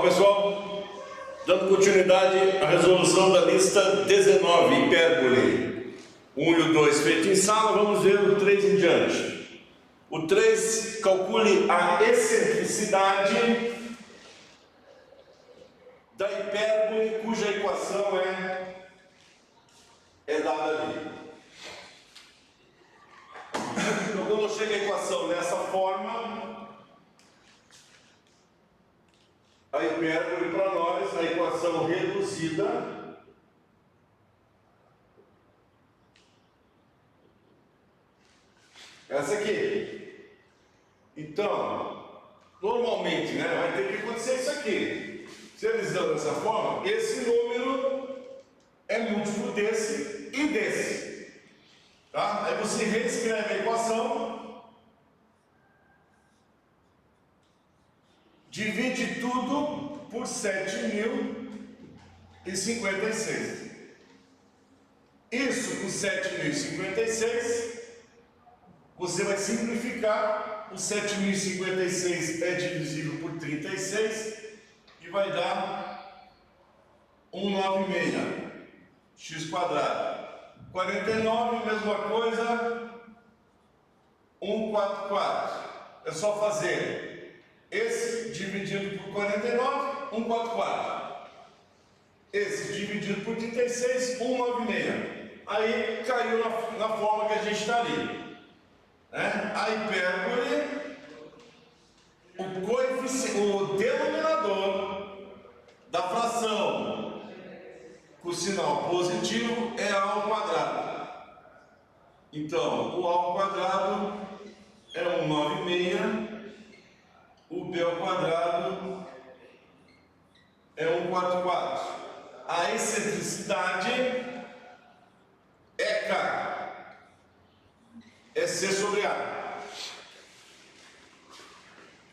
pessoal, dando continuidade à resolução da lista 19, hipérbole 1 e o 2 feito em sala, vamos ver o 3 em diante. O 3, calcule a excentricidade da hipérbole cuja equação é dada ali. Então, quando chega a equação dessa forma, a hipérbole para nós, a equação reduzida, essa aqui. Então, normalmente, vai ter que acontecer isso aqui. Se eles dão dessa forma, esse número é múltiplo desse e desse. Tá? Aí você reescreve a equação, divide tudo por 7.056. Isso com 7.056, você vai simplificar. O 7.056 é divisível por 36 e vai dar 196, x quadrado. 49, mesma coisa, 144. É só fazer esse dividido por 49, 144. Esse dividido por 36, 196. Aí caiu na forma que a gente está ali. A hipérbole, o denominador da fração com sinal positivo é a ao quadrado. Então, o a ao quadrado é 196, o b ao quadrado é 144. A excentricidade é K, é C sobre A.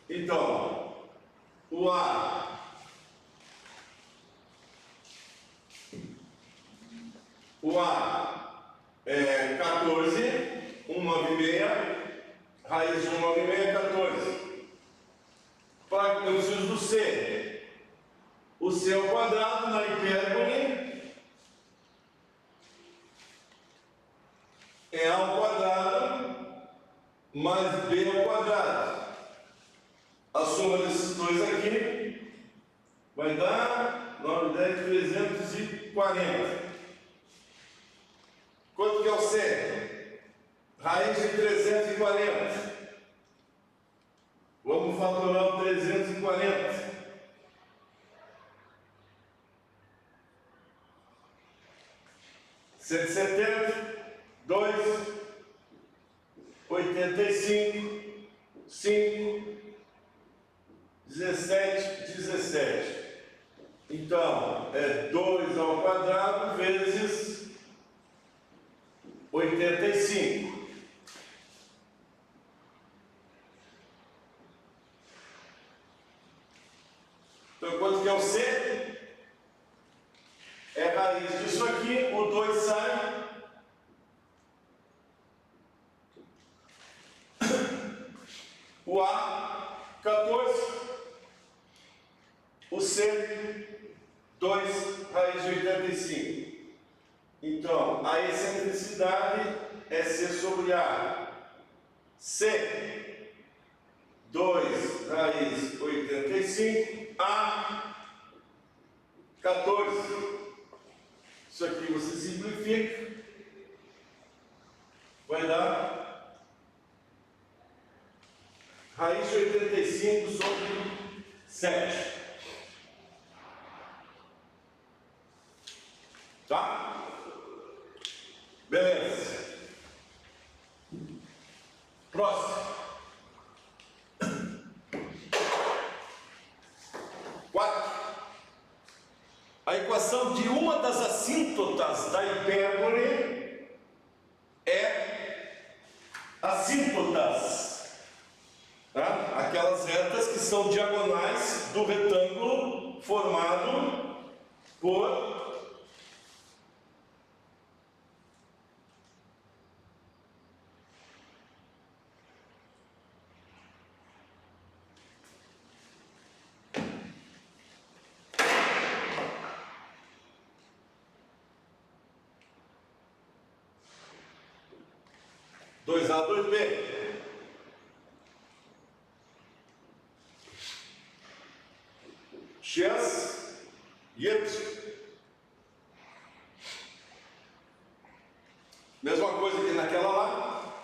Então, o A é 14, 196, raiz de 196 é 14. Para que eu preciso do C. O C ao quadrado na hipérbole é A ao quadrado mais B ao quadrado. A soma desses dois aqui vai dar 9, 10, 340. Quanto que é o C? Raiz de 340. Vamos fatorar o 340. Cento e 2, 85, 5, 17. Então, é 2 ao quadrado vezes 85. Então, quanto que é o C? É raiz disso aqui, o 2 sai. O A, 14. O C, 2 raiz de 85. Então, a excentricidade é C sobre A. C, 2 raiz 85, A, 14. Isso aqui você simplifica, vai dar raiz de 85 sobre 7. Tá? Beleza. Próximo. 4. A equação de uma das assíntotas da hipérbole é assíntotas. Tá? Aquelas retas que são diagonais do retângulo formado por 2A, 2B. X e Y. Mesma coisa que naquela lá.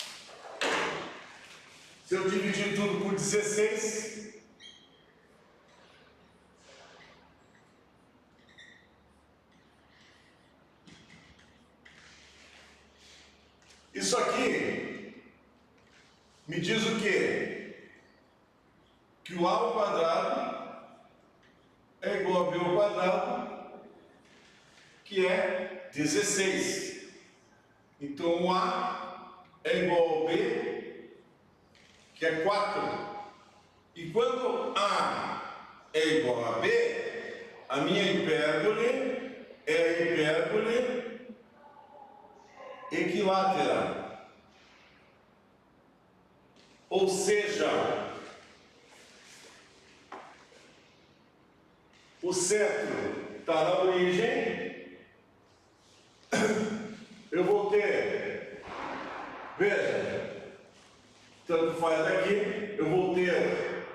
Se eu dividir tudo por 16, isso aqui me diz o quê? Que o A ao quadrado é igual a B ao quadrado, que é 16. Então o A é igual ao B, que é 4. E quando A é igual a B, a minha hipérbole é a hipérbole equilátera. Ou seja, o centro está na origem, eu vou ter, veja, tanto faz aqui, eu vou ter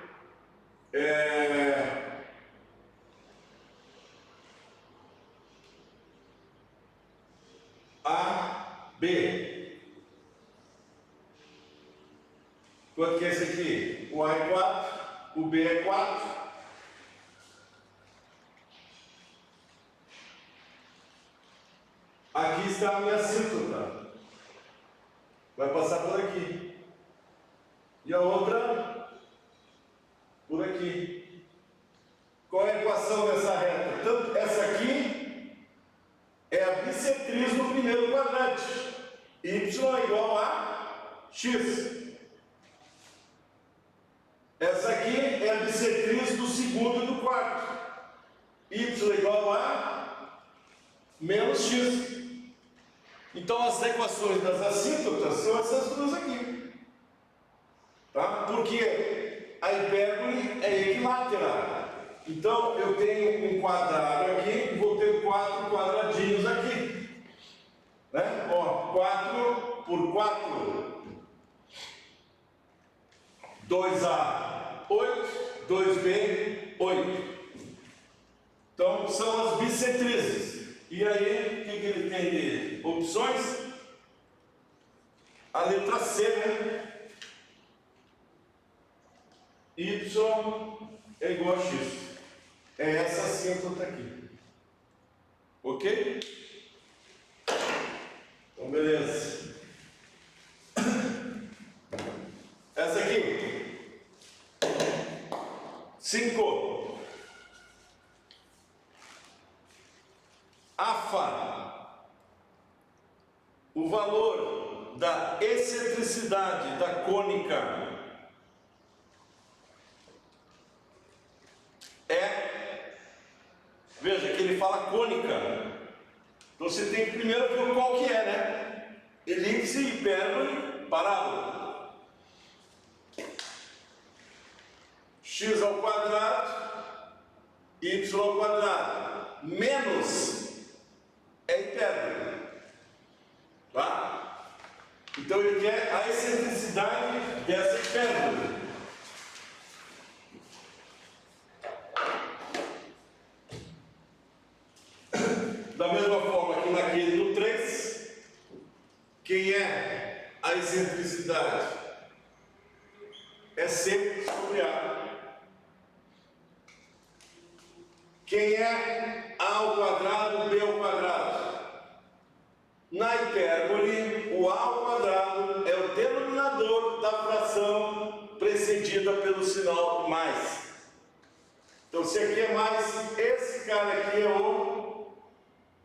A, B. Quanto que é esse aqui? O A é 4, o B é 4. Aqui está a minha assíntota. Vai passar por aqui. E a outra por aqui. Qual é a equação dessa reta? Tanto essa aqui é a bissetriz do primeiro quadrante. Y é igual a x. Essa aqui é a bissetriz do segundo e do quarto. Y é igual a menos x. Então as equações das assíntotas são essas duas aqui. Tá? Porque a hipérbole é equilátera. Então eu tenho um quadrado aqui e vou ter 4 quadradinhos aqui. Né? Ó, 4 por 4. 2A, 8. 2B, 8. Então são as bissetrizes. E aí, o que ele tem de opções? A letra C, né? Y é igual a X. É essa assíntota aqui. Ok? Então, beleza. Essa aqui. 5. AFA, o valor da excentricidade da cônica é, veja que ele fala cônica, então você tem que primeiro ver qual que é, né? Elipse, hipérbole, parábola. X ao quadrado, y ao quadrado, menos é hipérbole, tá? Então ele quer a excentricidade dessa hipérbole. Da mesma forma que naquele no 3, quem é a excentricidade? É C sobre A. Quem é A ao quadrado, B ao quadrado? Na hipérbole, o A ao quadrado é o denominador da fração precedida pelo sinal mais. Então, se aqui é mais, esse cara aqui é o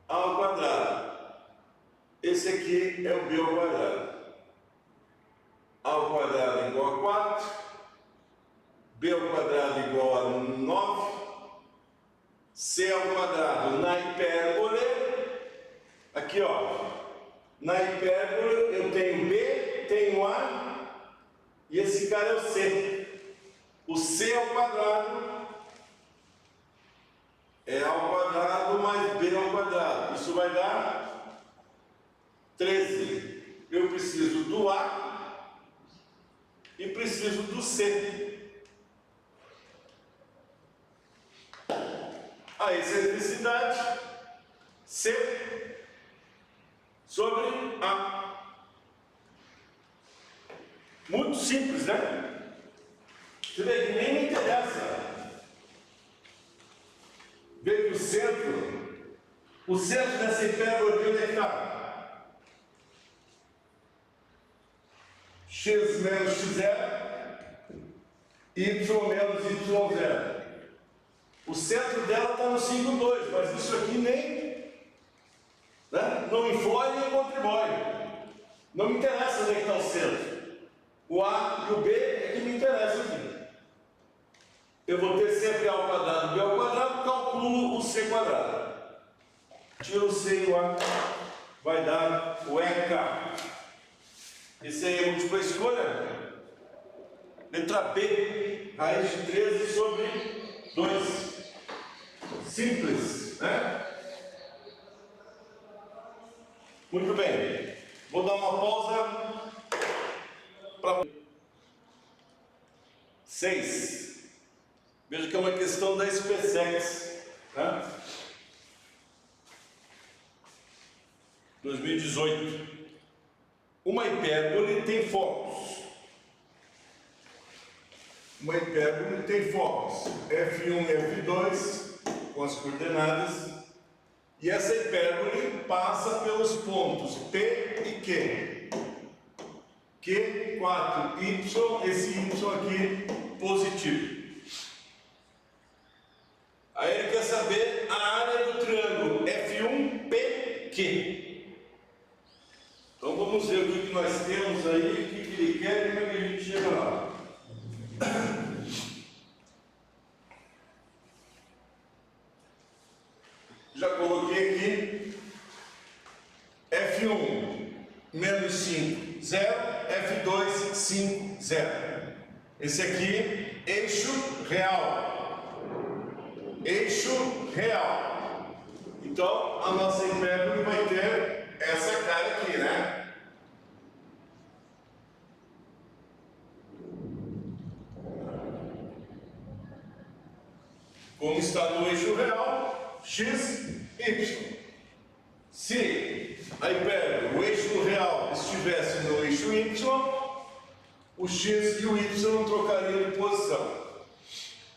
A ao quadrado. Esse aqui é o B ao quadrado. A ao quadrado igual a 4. B ao quadrado igual a 9. C ao quadrado na hipérbole, aqui ó, na hipérbole eu tenho B, tenho A, e esse cara é o C. O C ao quadrado é A ao quadrado mais B ao quadrado, isso vai dar 13. Eu preciso do A preciso do C. A excentricidade C sobre A. Muito simples, né? Você vê que nem me interessa. Vê que o centro dessa hipérbole aqui, onde é que está? X menos x0, y menos y0. O centro dela está no signo 2, mas isso aqui nem, né, não influi nem contribui. Não me interessa onde é que está o centro. O A e o B é que me interessam aqui. Eu vou ter sempre A ao quadrado e B ao quadrado, calculo o C quadrado. Tiro o C e o A, vai dar o EK. Esse aí é múltipla escolha. Letra B, raiz de 13 sobre 2. Simples, né? Muito bem. Vou dar uma pausa para 6. Veja que é uma questão da SpaceX, né? 2018. Uma hipérbole tem focos. Uma hipérbole tem focos F1 e F2 com as coordenadas, e essa hipérbole passa pelos pontos P e Q. Q, 4Y, esse Y aqui positivo. Aí ele quer saber a área do triângulo F1PQ. Então vamos ver o que nós temos aí, o que ele quer e como é que a gente chega lá. Já coloquei aqui F1 menos 5, 0, F2, 5, 0. Esse aqui, eixo real. Eixo real. Então a nossa hipérbole vai ter essa cara aqui, né? Como está no eixo real, x, y. Se a hipérbole, o eixo real, estivesse no eixo y, o x e o y trocariam de posição.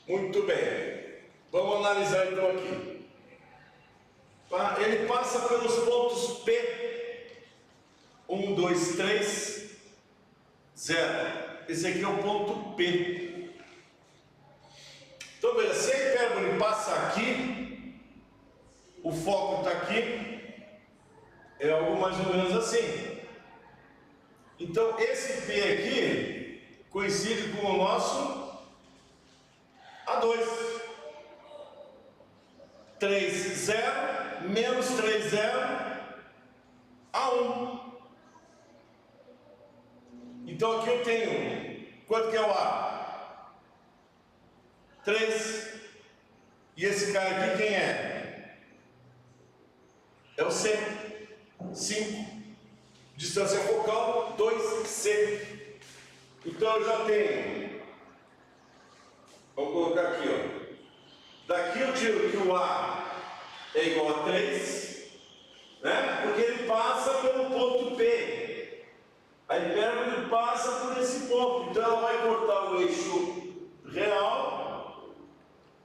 Muito bem. Vamos analisar então aqui. Ele passa pelos pontos P. 1, 2, 3, 0. Esse aqui é o ponto P. Então veja, se a hipérbole passa aqui, o foco está aqui, é algo mais ou menos assim. Então esse P aqui coincide com o nosso A2. 3, 0, menos 3, 0, A1. Então aqui eu tenho, quanto que é o A? 3. E esse cara aqui quem é? É o C. 5. Distância focal 2C. Então eu já tenho. Vamos colocar aqui, ó. Daqui eu tiro que o A é igual a 3, né? Porque ele passa pelo ponto P. A hipérbole passa por esse ponto. Então ela vai cortar o eixo real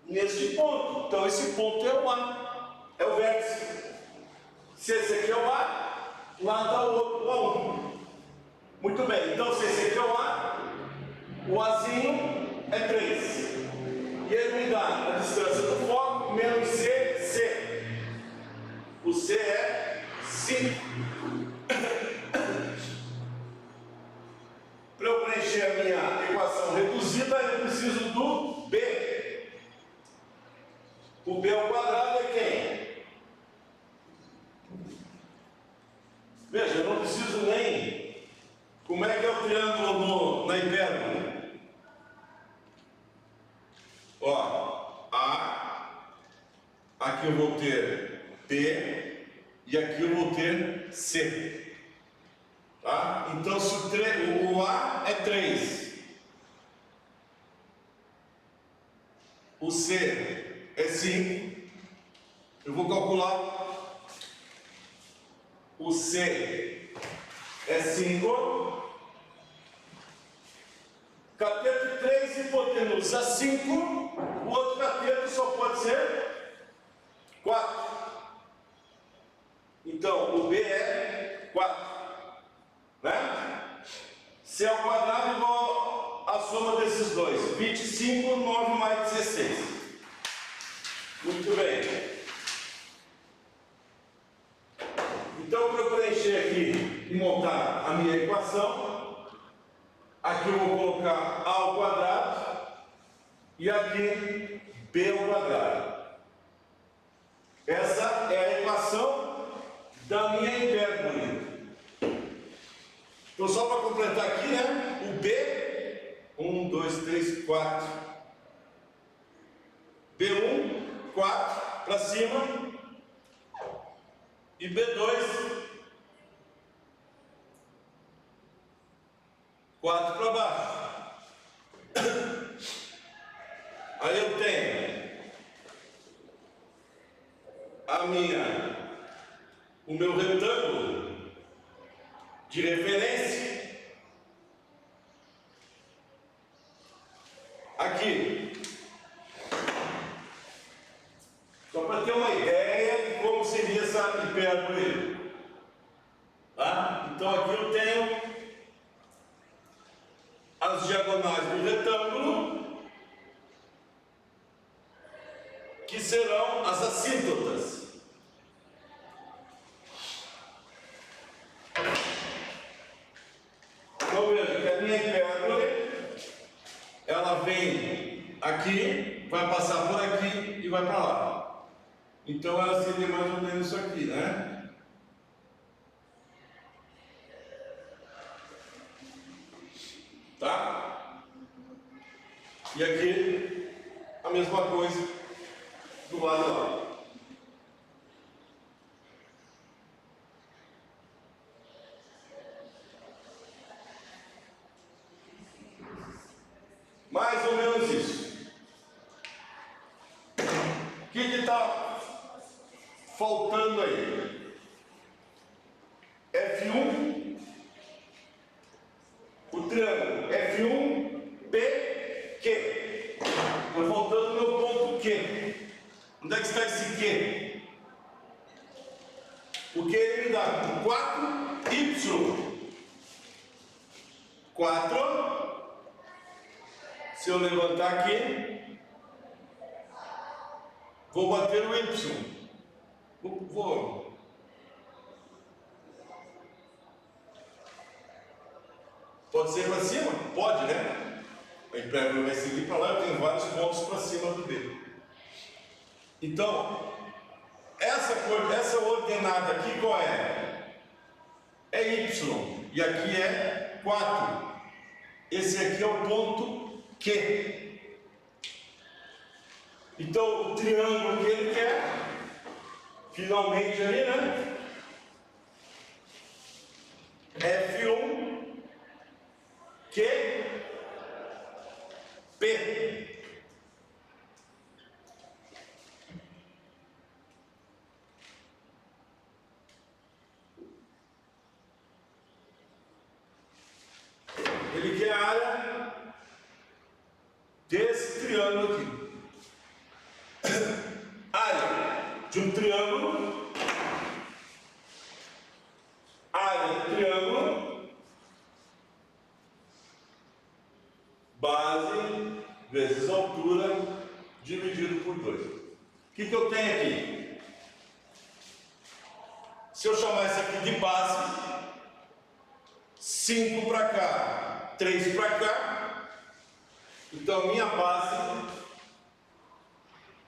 neste ponto. Então esse ponto é o A, é o vértice. Se esse aqui é o A, lá está o outro, o A1. Muito bem, então se esse aqui é o A, o Azinho é 3. E ele me dá a distância do foco menos C, C. O C é 5. Para eu preencher a minha equação reduzida, eu preciso do B. O B ao quadrado é quem? Veja, eu não preciso nem... Como é que é o triângulo na hipérbole? Ó, A, aqui eu vou ter P e aqui eu vou ter C. Tá? Então se o A é 3 o C é 5, eu vou calcular, o C é 5, cateto 3, hipotenusa 5, o outro cateto só pode ser 4. Então, o B é 4, né? C ao quadrado igual a soma desses dois, 25, 9 mais 16. Muito bem. Então, para eu preencher aqui e montar a minha equação, aqui eu vou colocar A ao quadrado e aqui B ao quadrado. Essa é a equação da minha hipérbole. Então, só para completar aqui, né? O B, 1, 2, 3, 4. B1, 4 para cima. E B2, 4 para baixo. Aí eu tenho o meu retângulo de referência aqui. Só para ter uma ideia de como seria essa hipérbole. Tá? Então aqui eu tenho as diagonais do retângulo, que serão as assíntotas. Então veja que a minha hipérbole, ela vem aqui, vai passar por aqui e vai para lá. Então ela seria mais ou menos isso aqui, né? Tá? E aqui a mesma coisa do lado lá. Mais ou menos isso. O que está faltando aí? F1, o triângulo F1, P, Q. Está faltando o meu ponto Q. Onde é que está esse Q? O Q ele me dá 4Y. 4. Se eu levantar aqui, vou bater o Y. Vou. Pode ser para cima? Pode, né? A hipérbole vai seguir para lá, eu tenho vários pontos para cima do B. Então, essa ordenada aqui qual é? É Y. E aqui é 4. Esse aqui é o ponto Q. Então, o triângulo que ele quer, finalmente ali, né? F1, Q, P. Ele quer a área desse triângulo aqui. Área de um triângulo, área do triângulo, base vezes altura dividido por 2. O que eu tenho aqui? Se eu chamar isso aqui de base, 5 para cá, 3 para cá, então a minha base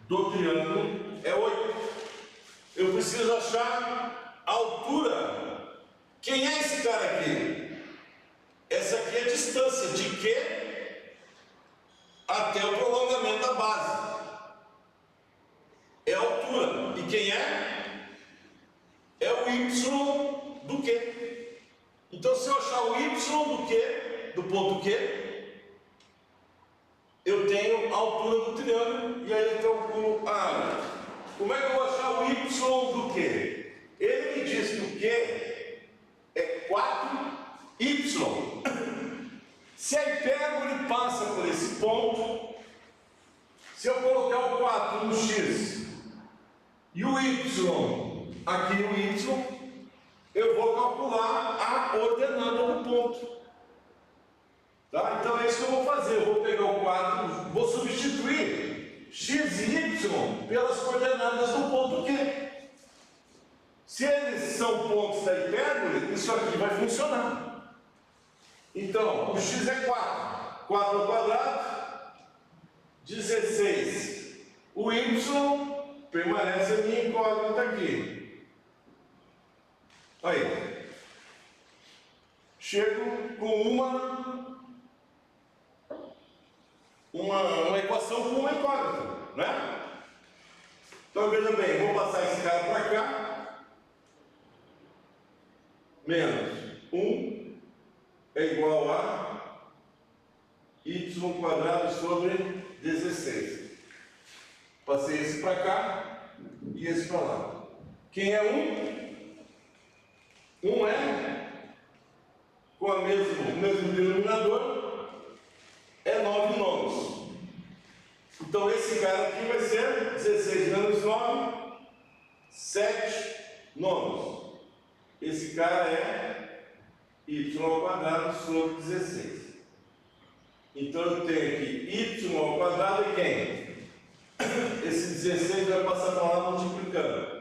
do triângulo é 8. Eu preciso achar a altura. Quem é esse cara aqui? Essa aqui é a distância de Q até o prolongamento da base. É a altura. E quem é? É o Y do Q. Então, se eu achar o Y do Q, do ponto Q, eu tenho a altura do triângulo e aí eu calculo a área. Como é que eu vou achar o y do Q? Ele me diz que o Q é 4y. Se a hipérbole passa por esse ponto, se eu colocar o 4 no x e o y aqui no y, eu vou calcular a ordenada do ponto. Tá? Então é isso que eu vou fazer. Eu vou pegar o 4, vou substituir x e y pelas coordenadas do ponto Q. Se eles são pontos da hipérbole, isso aqui vai funcionar. Então, o x é 4. 4 ao quadrado, 16. O y permanece a minha incógnita aqui. Aí. Chego com uma equação com uma incógnita, né? Então, veja bem, vou passar esse cara para cá. Menos 1 é igual a y quadrado sobre 16. Passei esse para cá e esse para lá. Quem é 1? 1 é, com o mesmo denominador, é 9 nonos. Então esse cara aqui vai ser 16 menos 9, 7 nonos. Esse cara é y ao quadrado sobre 16. Então eu tenho aqui y ao quadrado é quem? Esse 16 vai passar para lá multiplicando.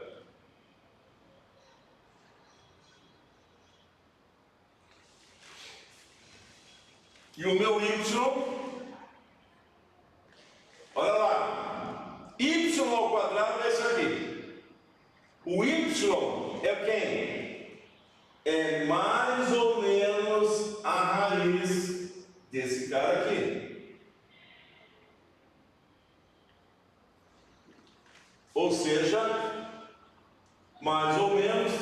E o meu y, olha lá, y ao quadrado é isso aqui. O y é quem? É mais ou menos a raiz desse cara aqui. Ou seja, mais ou menos,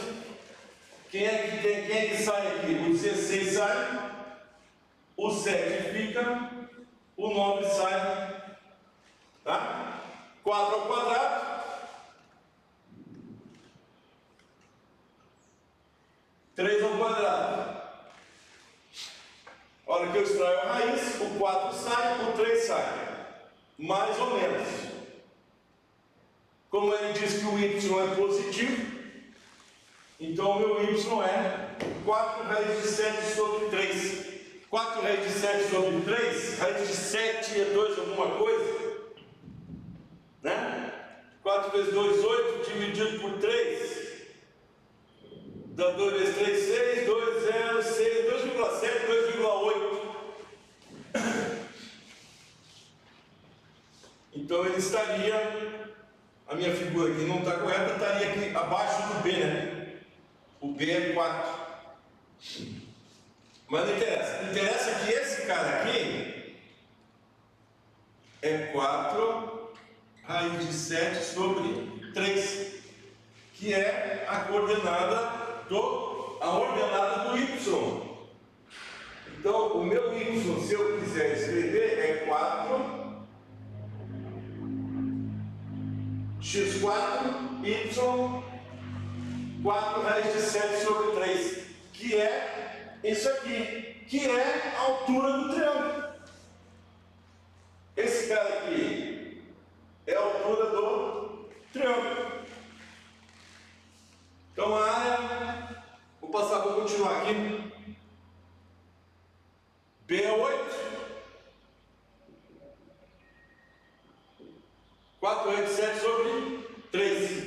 quem é que sai aqui? O 16 sai, o 7 fica, o 9 sai, tá? 4 ao quadrado. 3 ao quadrado. A hora que eu extraio a raiz, o 4 sai, o 3 sai. Mais ou menos. Como ele diz que o y é positivo, então o meu y é 4 raiz de 7 sobre 3. 4 raiz de 7 sobre 3, raiz de 7 é 2 alguma coisa. Né? 4 vezes 2, 8, dividido por 3. Dá 2 vezes 3, 6, 2, 0, 6, 2,7, 2,8. Então ele estaria, a minha figura aqui não está correta, estaria aqui abaixo do B, né? O B é 4. Mas não interessa. Interessa que esse cara aqui é 4 raiz de 7 sobre 3, que é a coordenada a ordenada do y. Então, o meu y, se eu quiser escrever, é 4 x4 y 4 raiz de 7 sobre 3, que é isso aqui, que é a altura do triângulo. Esse cara aqui é a altura do triângulo. Então a área, vou continuar aqui. B é 8. 4 raiz de 7 sobre 3.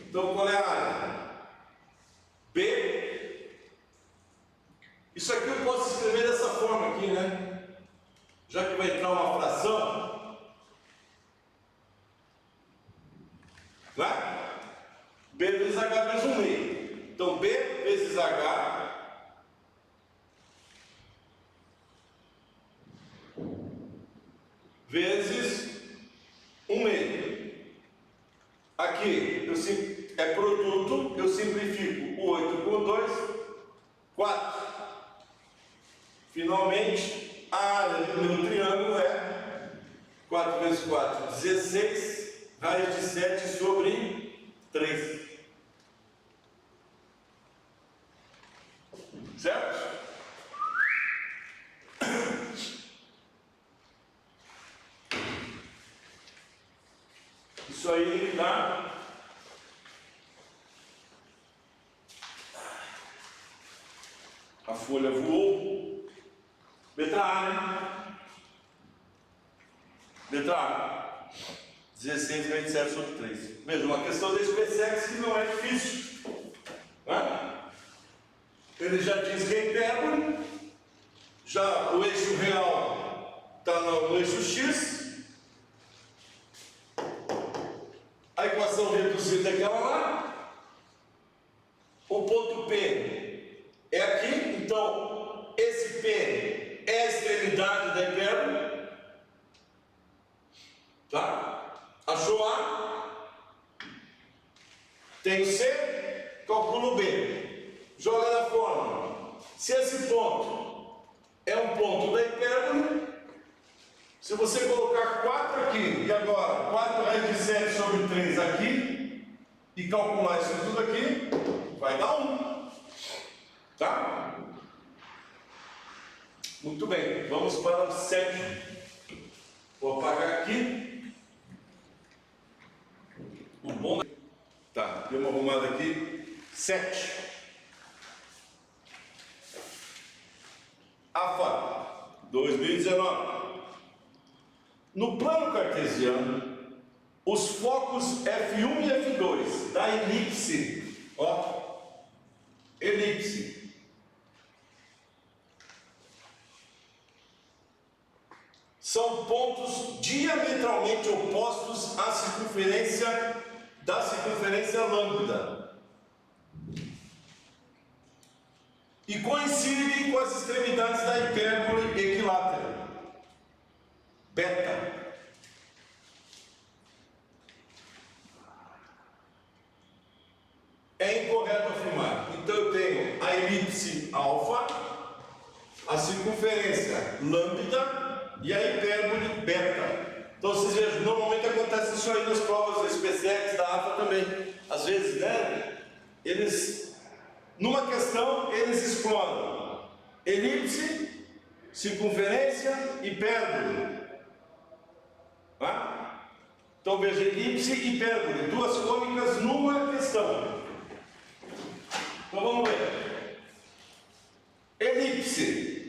Então qual é a área? B. Isso aqui eu posso escrever dessa forma aqui, né? Já que vai entrar uma fração. Vai? B vezes H vezes 1 meio. Então B vezes H vezes 1 meio. Aqui é produto, eu simplifico o 8 por 2, 4. Finalmente, a área do meu triângulo é 4 vezes 4, 16, raiz de 7 sobre 3. Certo? Isso aí dá a folha voou. Letra A, né? Letra A. 16 raiz de 7 sobre 3. Veja, uma questão da SpaceX que não é difícil. Né? Ele já diz que é hipérbole. Já o eixo real está no eixo X. A equação reduzida é aquela lá. O ponto P é aqui. Então, esse P é a extremidade da hipérbole. Tá? Achou A? Tem o C, calcula o B. Joga na fórmula. Se esse ponto é um ponto da hipérbole, se você colocar 4 aqui, e agora 4 raiz de 7 sobre 3 aqui, e calcular isso tudo aqui, vai dar 1. Tá? Muito bem, vamos para o 7. Vou apagar aqui. O bom. Tá, deu uma arrumada aqui. 7. AFA 2019. No plano cartesiano, os focos F1 e F2 da elipse, ó, elipse, são pontos diametralmente opostos à circunferência da circunferência lambda e coincidem com as extremidades da hipérbole equilátera, beta. É incorreto afirmar. Então eu tenho a elipse alfa, a circunferência lambda e a hipérbole beta. Então vocês vejam, normalmente acontece isso aí nas provas da SpaceX, da AFA também. Às vezes, né? Eles, numa questão, eles exploram elipse, circunferência, hipérbole. Tá? Então veja, elipse e hipérbole, duas cônicas numa questão. Então vamos ver. Elipse.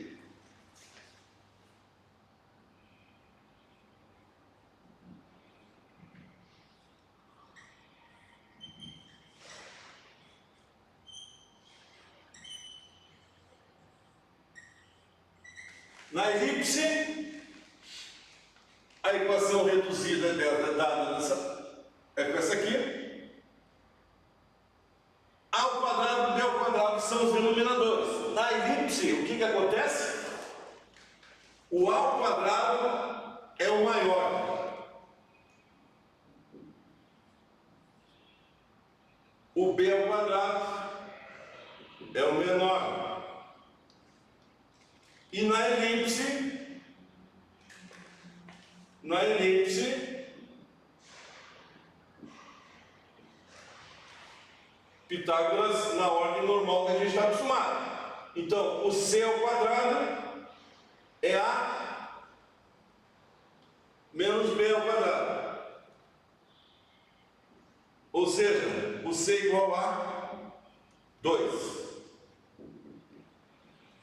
Na elipse, a equação reduzida é dada nessa, é com essa aqui. A ao quadrado, B ao quadrado são os denominadores. Na elipse, o que acontece? O A ao quadrado é o maior. O B ao quadrado é o menor. E na elipse, Pitágoras na ordem normal que a gente está acostumado. Então, o C ao quadrado é A menos B ao quadrado. Ou seja, o C igual a 2.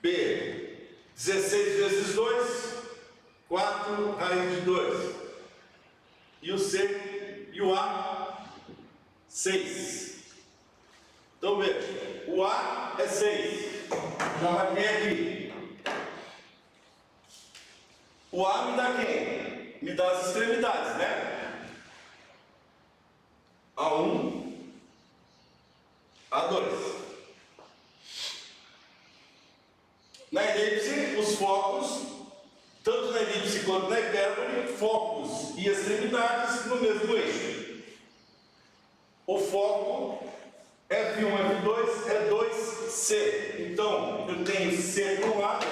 B, 16 vezes 2, 4 raiz de 2. E o C e o A, 6. Então veja, o A é 6. Já marquei aqui. O A me dá quem? Me dá as extremidades, né? A1, A2. Na elipse, os focos, tanto na elipse quanto na hipérbole, focos e extremidades no mesmo eixo. O foco F1, F2 é 2C. Então, eu tenho C para um lado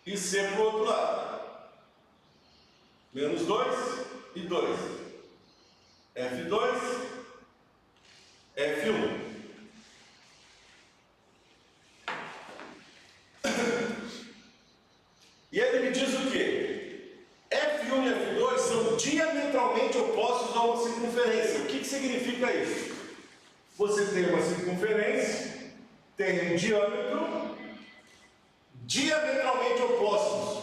e e C para o outro lado. Menos 2 e 2. F2, F1. E ele me diz o quê? F1 e F2 são diametralmente opostos a uma circunferência. O que significa isso? Você tem uma circunferência, tem um diâmetro, diametralmente opostos.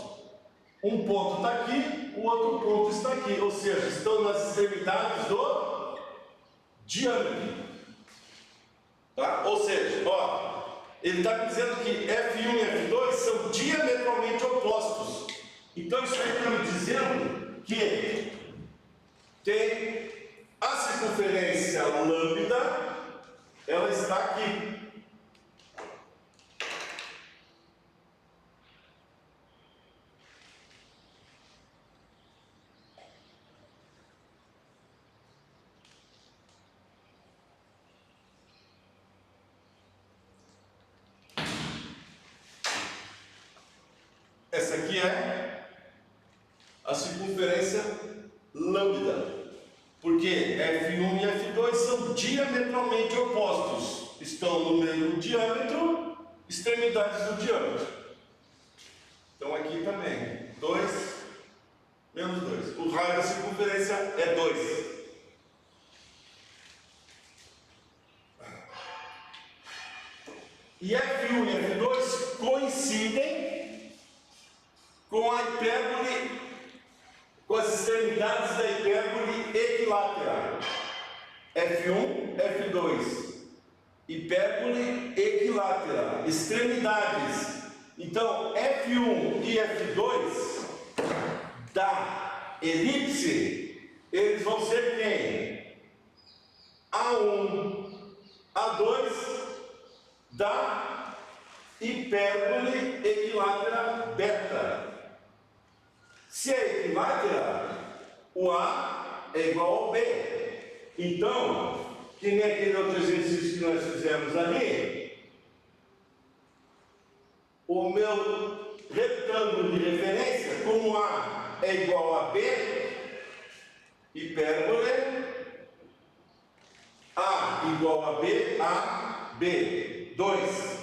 Um ponto está aqui, o outro ponto está aqui. Ou seja, estão nas extremidades do diâmetro. Tá? Ou seja, ó, ele está dizendo que F1 e F2 são diametralmente opostos. Então isso aí está me dizendo que tem a circunferência lambda, ela está aqui. Essa aqui é a circunferência lambda. Porque F1 e F2 são diametralmente opostos. Estão no mesmo diâmetro, extremidades do diâmetro. Então aqui também, 2 menos 2. O raio da circunferência é 2. E F1 e F2 coincidem com a hipérbole, com as extremidades da hipérbole equilátera. F1, F2. Hipérbole equilátera. Extremidades. Então, F1 e F2 da elipse, eles vão ser quem? A1, A2 da hipérbole equilátera beta. Se é equilátera, o A é igual ao B. Então, que nem aquele outro exercício que nós fizemos ali, o meu retângulo de referência, como A é igual a B, hipérbole, A igual a B, 2.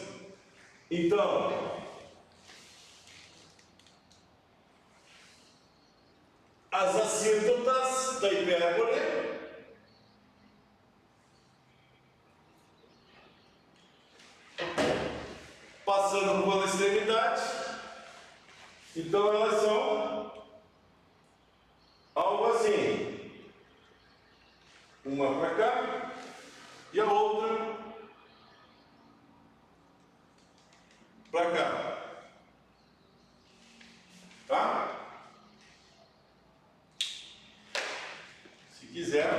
Então, as assíntotas da hipérbole passando pela extremidade, então elas são algo assim, uma para cá e a outra para cá, tá? Se quiser,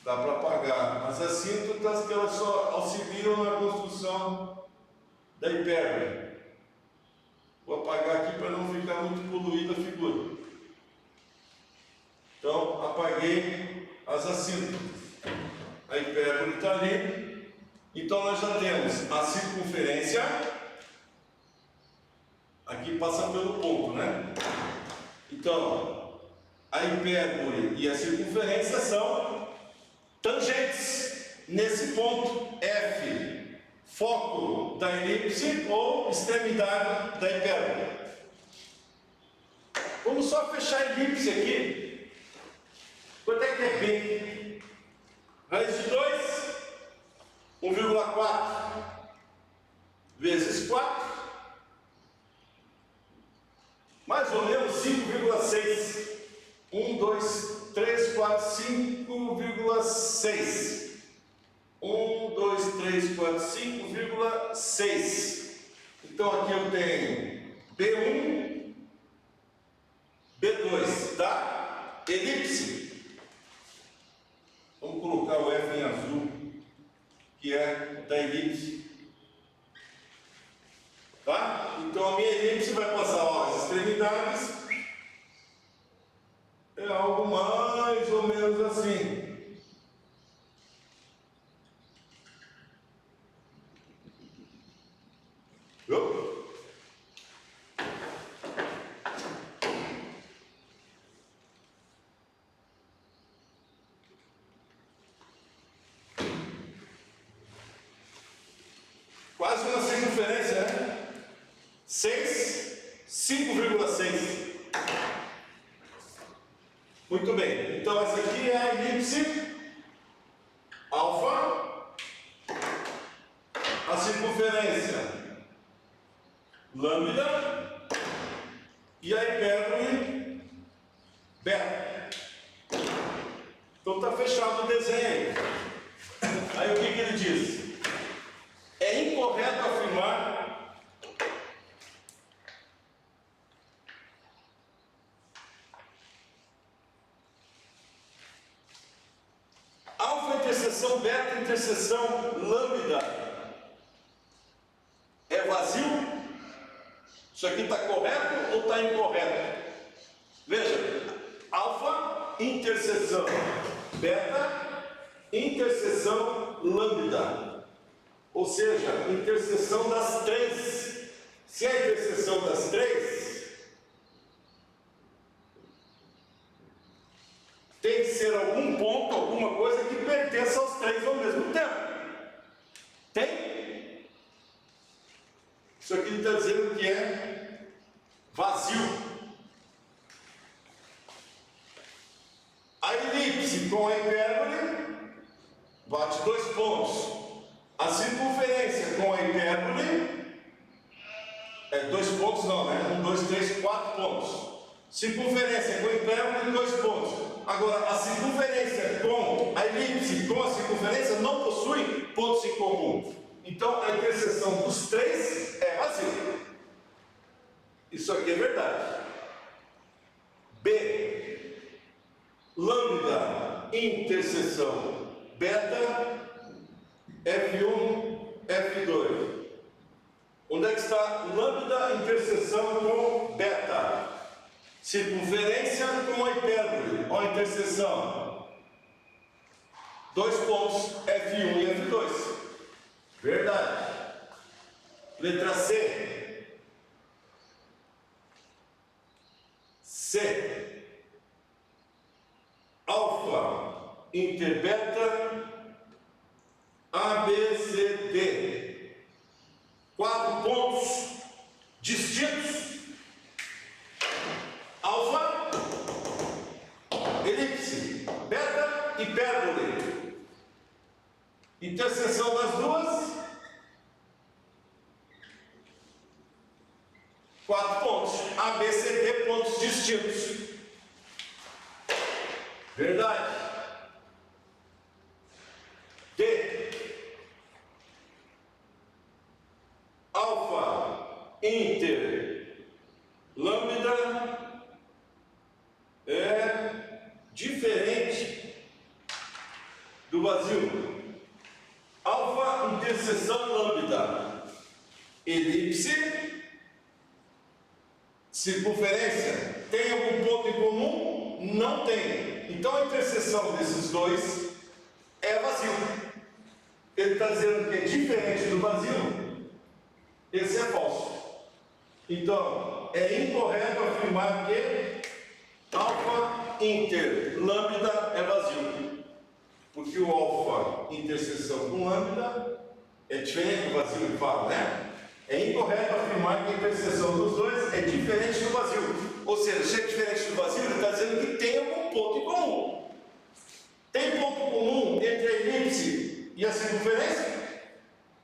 dá para apagar as assíntotas, que elas só auxiliam na construção da hipérbole. Vou apagar aqui para não ficar muito poluída a figura. Então, apaguei as assíntotas. A hipérbole está ali. Então, nós já temos a circunferência. Aqui passa pelo ponto, né? Então, a hipérbole e a circunferência são tangentes nesse ponto F. Foco da elipse ou extremidade da hipérbole. Vamos só fechar a elipse aqui. Quanto é que é B? Raiz de 2, 1,4 vezes 4, mais ou menos 5,6. 1, 2, 3, 4, 5,6. 1, 2, 3, 4, 5,6. Então aqui eu tenho B1, B2 da elipse. Vamos colocar o F em azul, que é da elipse. Tá? Então a minha elipse vai passar, ó, as extremidades. É algo mais ou menos assim. Quase uma circunferência, né? 5,6. Muito bem, então essa aqui é a elipse alfa, a circunferência lambda e a hipérbole beta. Então está fechado o desenho. Aí o que ele diz? É incorreto afirmar alfa interseção beta interseção lambda é vazio? Isso aqui está correto ou está incorreto? Veja, alfa interseção beta interseção lambda, ou seja, interseção das três. Se é a interseção das três, tem que ser algum ponto, alguma coisa que pertença aos três ao mesmo tempo. Tem? Isso aqui está dizendo que é vazio. A elipse com a hipérbole bate 2 pontos. A circunferência com a hipérbole é 2 pontos não, né? 1, 2, 3, 4 pontos. Circunferência com a hipérbole, 2 pontos. Agora, a circunferência com a elipse com a circunferência não possui pontos em comum. Então, a interseção dos três é vazia. Isso aqui é verdade. B. Lambda interseção beta F1, F2. Onde é que está lambda interseção com beta? Circunferência com a hipérbole, ó, a interseção. 2 pontos, F1 e F2. Verdade. Letra C. C. Alfa interbeta ABCD. 4 pontos distintos. Alfa, elipse, beta, hipérbole. Interseção das duas. 4 pontos. ABCD, pontos distintos. Verdade. D. Alfa, inter, lambda é diferente do vazio. Alfa, interseção lambda. Elipse, circunferência. Tem algum ponto em comum? Não tem. Então a interseção desses dois é vazio. Ele está dizendo que é diferente do vazio. Esse é falso. Então, é incorreto afirmar que alfa inter lambda é vazio. Porque o alfa interseção com lambda é diferente do vazio, ele fala, né? É incorreto afirmar que a interseção dos dois é diferente do vazio. Ou seja, se é diferente do vazio, ele está dizendo que tem algum ponto em comum. Tem ponto comum entre a elipse e a circunferência?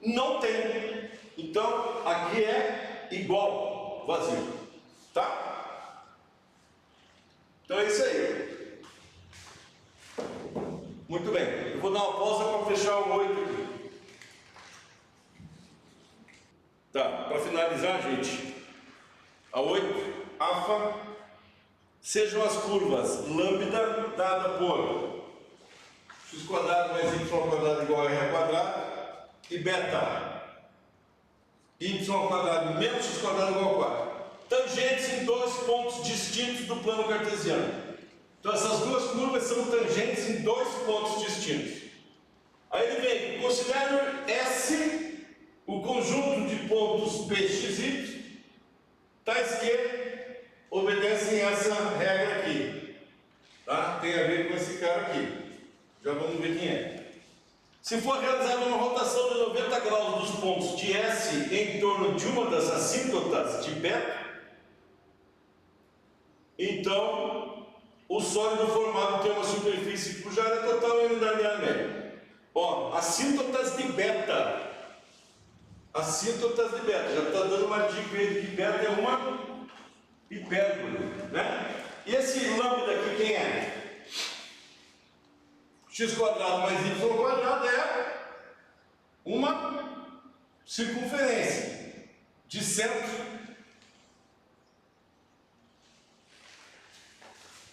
Não tem. Então, aqui é igual vazio. Tá? Então é isso aí. Muito bem. Eu vou dar uma pausa para fechar o 8 aqui. Tá, para finalizar, gente, a 8, alfa, sejam as curvas lambda dada por x quadrado mais y quadrado igual a r quadrado e beta, y quadrado menos x quadrado igual a 4. Tangentes em 2 pontos distintos do plano cartesiano. Então essas duas curvas são tangentes em 2 pontos distintos. Aí ele vem, considere S o conjunto de pontos P, X, Y, tais que obedecem essa regra aqui. Tá? Tem a ver com esse cara aqui. Já vamos ver quem é. Se for realizada uma rotação de 90 graus dos pontos de S em torno de uma das assíntotas de beta, então o sólido formado tem uma superfície cuja área total é unidade de área média. Ó, assíntotas de beta. Assíntotas de beta. Já está dando uma dica aí de que beta é uma hipérbole, né? E esse lambda aqui quem é? X quadrado mais y quadrado é uma circunferência de centro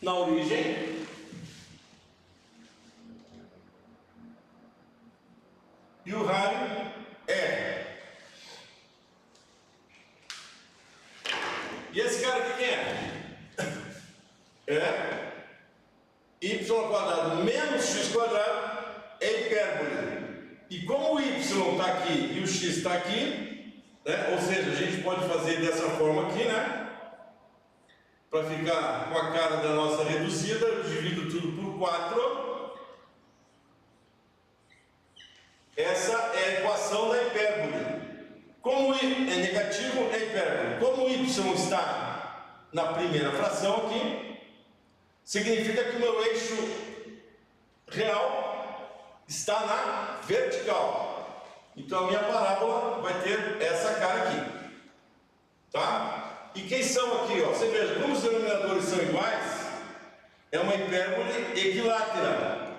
na origem e o raio é. E esse cara aqui quem é? É y quadrado menos x quadrado é hipérbole. E como o y está aqui e o x está aqui, né? Ou seja, a gente pode fazer dessa forma aqui, né? Para ficar com a cara da nossa reduzida, eu divido tudo por 4. Essa é a equação da hipérbole. Como y é negativo, é hipérbole. Como o y está na primeira fração aqui, significa que o meu eixo real está na vertical. Então a minha parábola vai ter essa cara aqui. Tá? E quem são aqui? Ó? Você veja, como os denominadores são iguais, é uma hipérbole equilátera.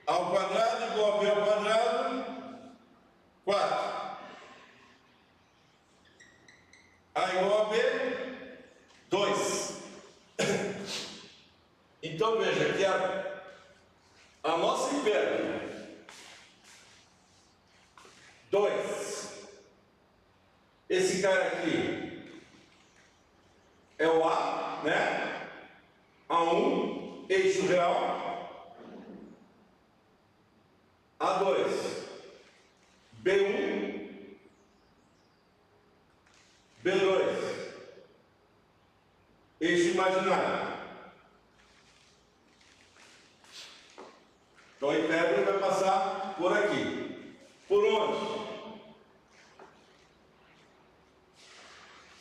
A ao quadrado igual a b ao quadrado, 4. A igual a b, 2. Então veja que a nossa hipérbole 2, esse cara aqui é o A, né? A1, eixo real. A2, B1, B2, eixo imaginário. Então a hipérbole vai passar por aqui. Por onde?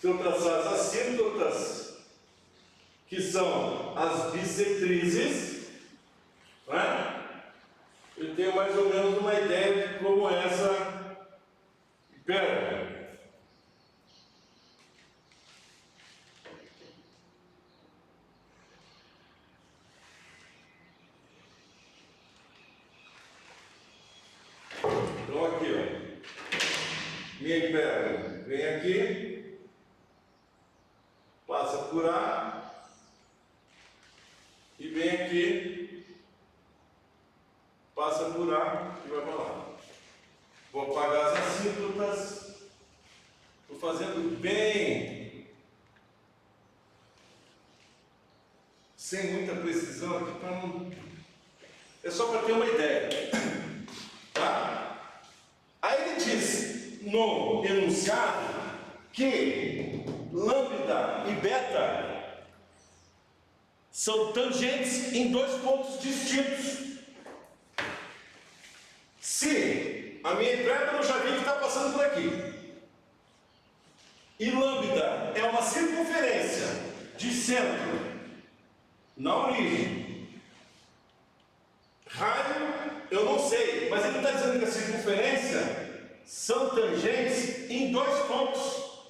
Se eu traçar as assíntotas, que são as bissetrizes, né? Eu tenho mais ou menos uma ideia de como é essa hipérbole. Então aqui, ó, minha hipérbole vem aqui, passa por A e vem aqui, passa por A e vai para lá. Vou apagar as assíntotas. Estou fazendo bem, sem muita precisão aqui para não. É só para ter uma ideia. Tá? Aí ele diz no enunciado que lambda e beta são tangentes em dois pontos distintos. Se a minha hipérbole eu já vi que está passando por aqui, e lambda é uma circunferência de centro na origem, raio eu não sei, mas ele está dizendo que a circunferência são tangentes em dois pontos,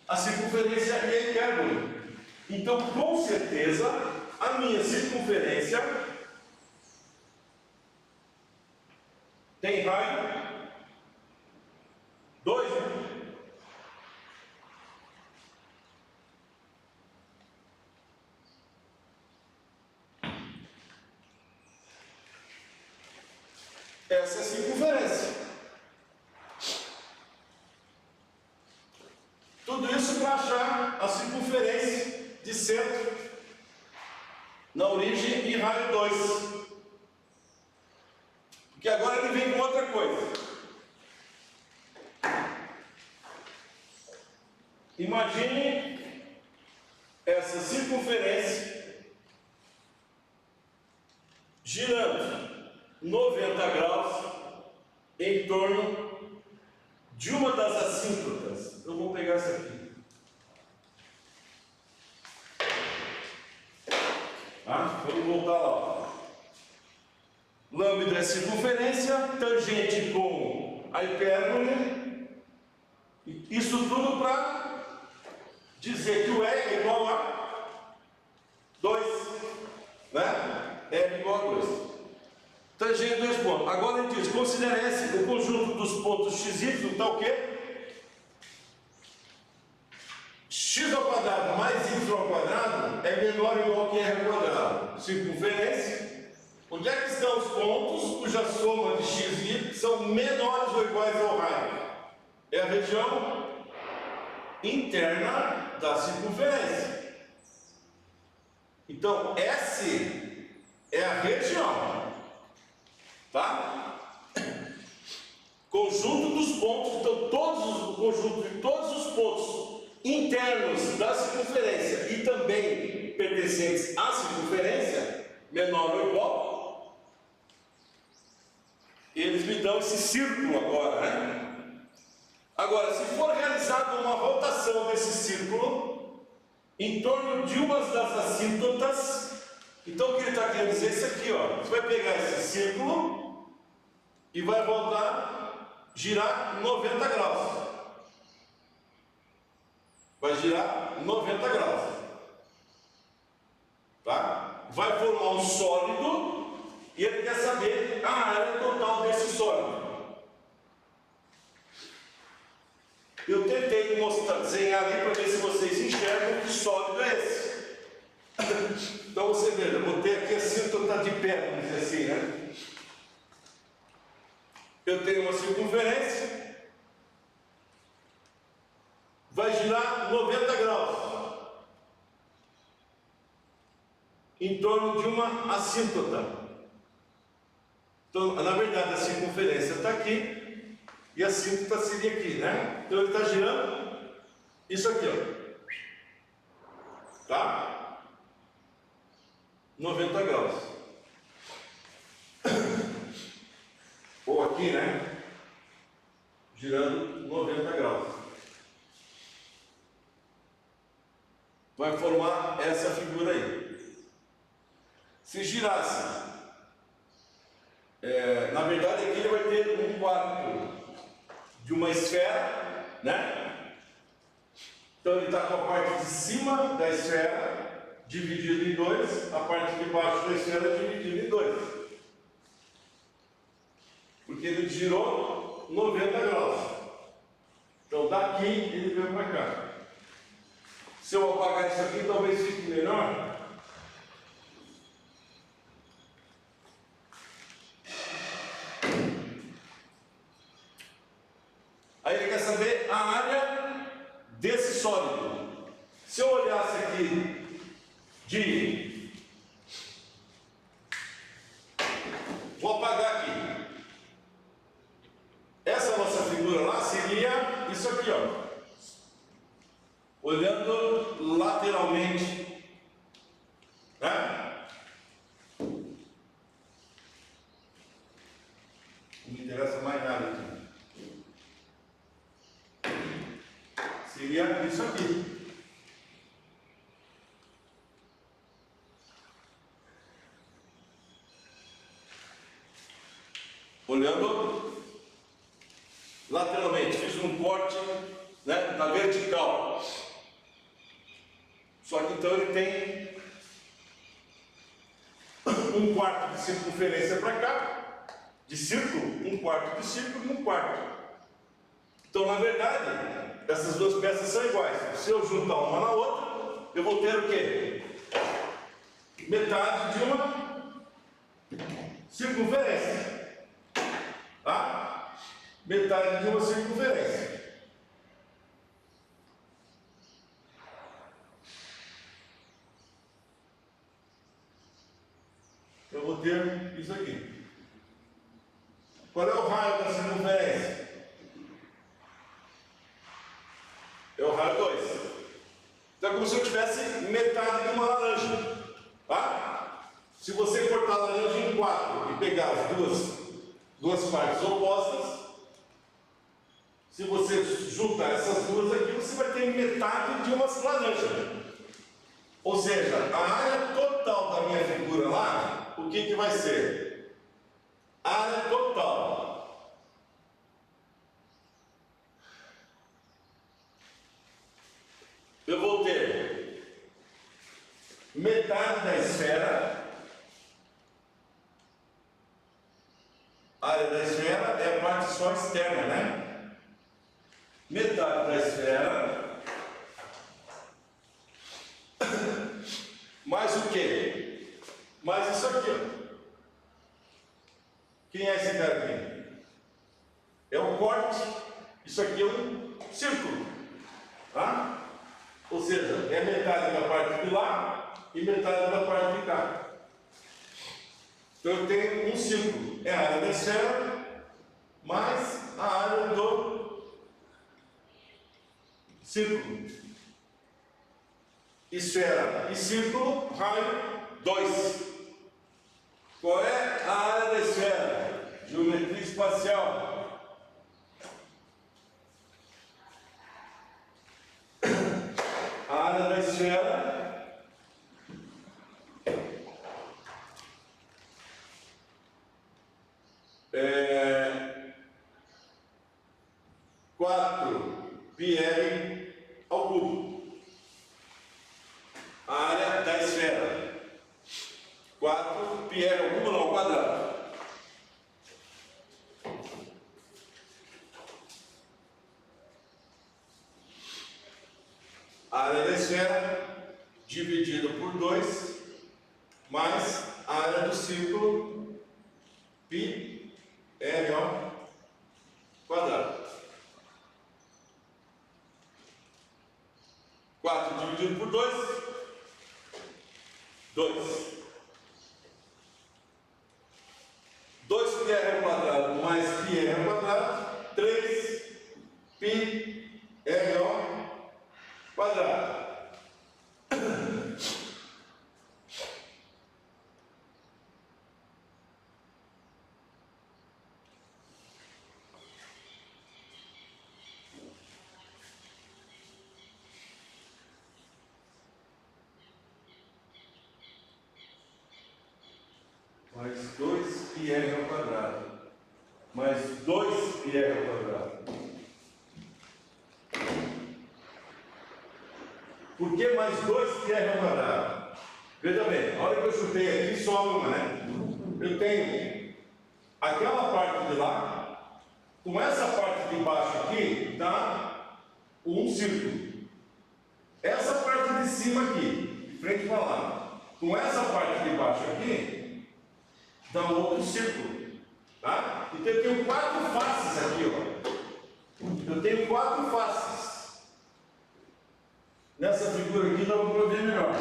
a circunferência e a hipérbole. Então, com certeza, a minha circunferência tem raio 2. Essa é a circunferência. Tudo isso para achar a circunferência de centro na origem e raio 2. Porque agora ele vem com outra coisa. Imagine essa circunferência girando 90 graus em torno de uma das assíntotas. Eu vou pegar essa aqui. Vamos voltar lá. Lambda é circunferência, tangente com a hipérbole. Isso tudo para dizer que o E é igual a 2, né? E é igual a 2. Tangente 2 pontos. Agora ele diz, considere o conjunto dos pontos x, y, está o quê? X ao quadrado mais y ao quadrado é menor ou igual que r ao quadrado. Circunferência. Onde é que estão os pontos cuja soma de x e y são menores ou iguais ao raio? É a região interna da circunferência. Então, S é a região. Tá? Conjunto dos pontos. Então, o conjunto de todos os pontos internos da circunferência e também pertencentes à circunferência, menor ou igual, eles me dão esse círculo agora, né? Agora, se for realizada uma rotação desse círculo em torno de uma das assíntotas, então o que ele está querendo dizer é isso aqui, ó. Você vai pegar esse círculo e vai voltar, girar 90 graus. Vai girar 90 graus. Tá? Vai formar um sólido e ele quer saber a área total desse sólido. Eu tentei desenhar ali para ver se vocês enxergam que sólido é esse. Então você vê, eu botei aqui assim, então está de pé, vamos dizer assim, né? Eu tenho uma circunferência, vai girar 90 graus em torno de uma assíntota. Então, na verdade, a circunferência está aqui e a assíntota seria aqui, né? Então ele está girando isso aqui, ó. Tá? 90 graus. Ou aqui, né? Girando 90 graus. Vai formar essa figura aí. Se girasse, na verdade aqui ele vai ter um quarto de uma esfera, né? Então ele está com a parte de cima da esfera dividido em dois, a parte de baixo da esfera dividida em dois. Porque ele girou 90 graus. Então daqui ele veio para cá. Se eu apagar isso aqui, talvez fique melhor. Aí ele quer saber a área desse sólido. Se eu olhasse aqui vou apagar aqui. Essa nossa figura lá seria isso aqui, ó. Olhando lateralmente, né? Não me interessa mais nada aqui. Seria isso aqui. Olhando lateralmente, fiz um corte, né, na vertical. Só que então ele tem um quarto de circunferência para cá, de círculo, um quarto de círculo e um quarto. Então, na verdade, essas duas peças são iguais. Se eu juntar uma na outra, eu vou ter o quê? Metade de uma circunferência. Tá? Metade de uma circunferência. Eu vou ter isso aqui. Qual é o raio da circunferência? É o raio 2. Então como se eu tivesse metade de uma laranja. Tá? Se você cortar a laranja em 4 e pegar as duas partes opostas, se você juntar essas duas aqui, você vai ter metade de uma laranja. Ou seja, a área total da minha figura lá, o que vai ser? A área total. Eu vou ter metade da esfera. A área da esfera é a parte só externa, né? Metade da esfera. Mais o quê? Mais isso aqui, ó. Quem é esse cara aqui? É um corte. Isso aqui é um círculo. Tá? Ou seja, é metade da parte de lá e metade da parte de cá. Então eu tenho um círculo. É a área da esfera mais a área do círculo. Esfera e círculo, raio 2. Qual é a área da esfera? Geometria espacial. A área da esfera é 4πr ao cubo. A área da esfera 4πr ao cubo, não, ao quadrado. A área da esfera dividida por 2 mais a área do círculo πr ao quadrado. 4 dividido por 2, 2. 2πr ao quadrado mais πr ao quadrado, 3πr ao quadrado. Mais 2πr ao quadrado, mais 2πr ao quadrado. Por que mais 2πr ao quadrado? Veja bem, a hora que eu chutei aqui, sobra uma, né? Eu tenho aquela parte de lá, com essa parte de baixo aqui, dá um círculo. Essa parte de cima aqui, de frente para lá, com essa parte de baixo aqui, dá um outro círculo, tá? Então eu tenho 4 faces aqui, ó. Eu tenho 4 faces. Nessa figura aqui dá para ver melhor.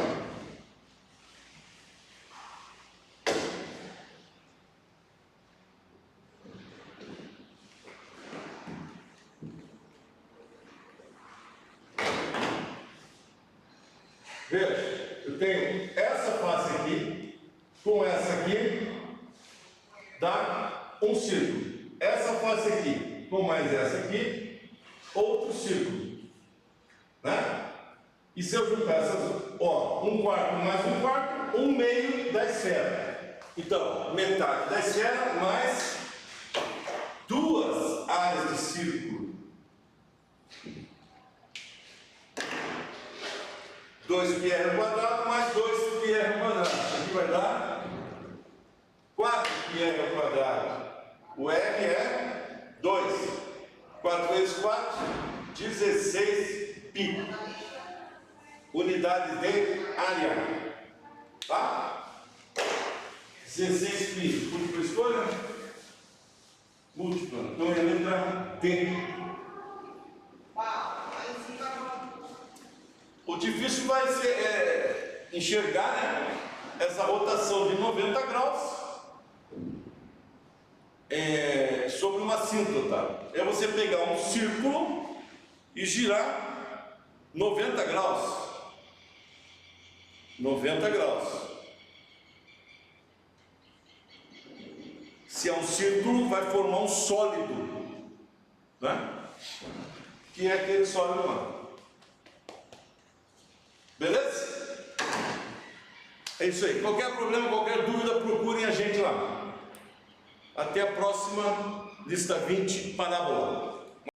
Veja, eu tenho essa face aqui com essa aqui. Dá um círculo. Essa face aqui, com mais essa aqui, outro círculo. Né? E se eu juntar essas, ó, um quarto mais um quarto, um meio da esfera. Então, metade da esfera mais 2 áreas de círculo. 2πr ao quadrado mais 2πr ao quadrado. Aqui vai dar 4πr ao quadrado. O r é 2. 4 vezes 4, 16π. Unidade de área. Tá? 16π. Múltipla escolha? Múltipla. Então é a letra D. O difícil vai ser enxergar, né, essa rotação de 90 graus sobre uma cinta, tá? É você pegar um círculo e girar 90 graus. 90 graus. Se é um círculo, vai formar um sólido, né? Que é aquele sólido lá. Beleza? É isso aí. Qualquer problema, qualquer dúvida, procurem a gente lá. Até a próxima lista 20 parábola.